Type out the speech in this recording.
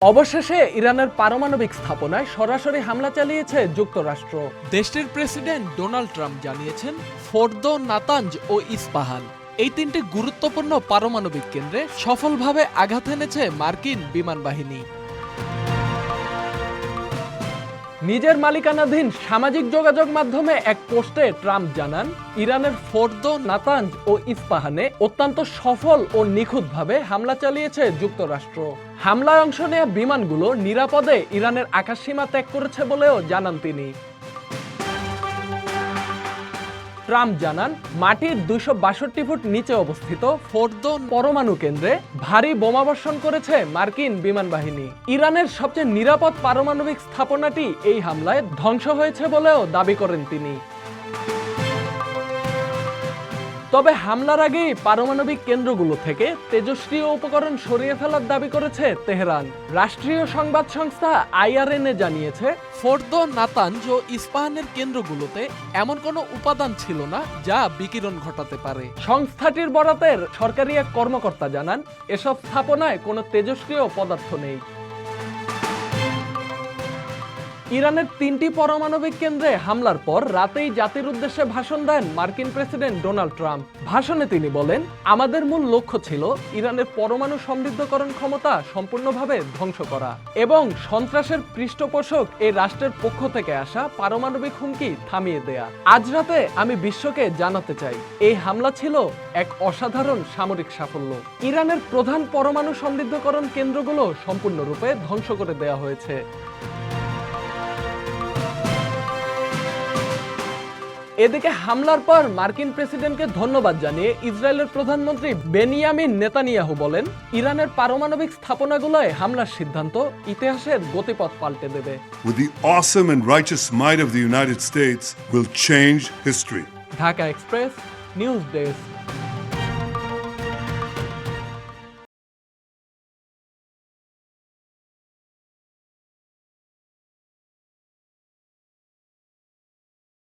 অবশেষে ইরানের পারমাণবিক স্থাপনায় সরাসরি হামলা চালিয়েছে যুক্তরাষ্ট্র। দেশটির প্রেসিডেন্ট ডোনাল্ড ট্রাম্প জানিয়েছেন, ফোর্দো, নাতাঞ্জ ও ইস্পাহান এই তিনটি গুরুত্বপূর্ণ পারমাণবিক কেন্দ্রে সফলভাবে আঘাত এনেছে মার্কিন বিমান বাহিনী। নিজের মালিকানাধীন সামাজিক যোগাযোগ মাধ্যমে এক পোস্টে ট্রাম্প জানান, ইরানের ফোর্দো, নাতাঞ্জ ও ইস্পাহানে অত্যন্ত সফল ও নিখুঁতভাবে হামলা চালিয়েছে যুক্তরাষ্ট্র। হামলায় অংশ নেওয়া বিমানগুলো নিরাপদে ইরানের আকাশসীমা ত্যাগ করেছে বলেও জানান তিনি। ট্রাম্প জানান, মাটির 262 ফুট নিচে অবস্থিত ফোর্দো পরমাণু কেন্দ্রে ভারী বোমাবর্ষণ করেছে মার্কিন বিমান বাহিনী। ইরানের সবচেয়ে নিরাপদ পারমাণবিক স্থাপনাটি এই হামলায় ধ্বংস হয়েছে বলেও দাবি করেন তিনি। তবে হামলার আগেই পারমাণবিক কেন্দ্রগুলো থেকে তেজস্ক্রিয় উপকরণ সরিয়ে ফেলার দাবি করেছে তেহরান। রাষ্ট্রীয় সংবাদ সংস্থা IRNA জানিয়েছে, ফোর্দো, নাতাঞ্জ ও ইস্পাহানের কেন্দ্রগুলোতে এমন কোনো উপাদান ছিল না যা বিকিরণ ঘটাতে পারে। সংস্থাটির বরাতের সরকারি এক কর্মকর্তা জানান, এসব স্থাপনায় কোনো তেজস্ক্রিয় পদার্থ নেই। ইরানের 3টি পারমাণবিক কেন্দ্রে হামলার পর রাতেই জাতির উদ্দেশ্যে ভাষণ দেন মার্কিন প্রেসিডেন্ট ডোনাল্ড ট্রাম্প। ভাষণে তিনি বলেন, আমাদের মূল লক্ষ্য ছিল ইরানের পরমাণু সমৃদ্ধকরণ ক্ষমতা সম্পূর্ণভাবে ধ্বংস করা এবং সন্ত্রাসের পৃষ্ঠপোষক এই রাষ্ট্রের পক্ষ থেকে আসা পারমাণবিক হুমকি থামিয়ে দেয়া। আজ রাতে আমি বিশ্বকে জানাতে চাই, এই হামলা ছিল এক অসাধারণ সামরিক সাফল্য। ইরানের প্রধান পরমাণু সমৃদ্ধকরণ কেন্দ্রগুলো সম্পূর্ণরূপে ধ্বংস করে দেয়া হয়েছে। এদিকে হামলার পর মার্কিন প্রেসিডেন্টকে ধন্যবাদ জানিয়ে ইসরায়েলের প্রধানমন্ত্রী বেনিয়ামিন নেতানিয়াহু বলেন, ইরানের পারমাণবিক স্থাপনাগুলোয় হামলার সিদ্ধান্ত ইতিহাসের গতিপথ পাল্টে দেবে। With the awesome and righteous might of the United States will change history. Dhaka express, news desk.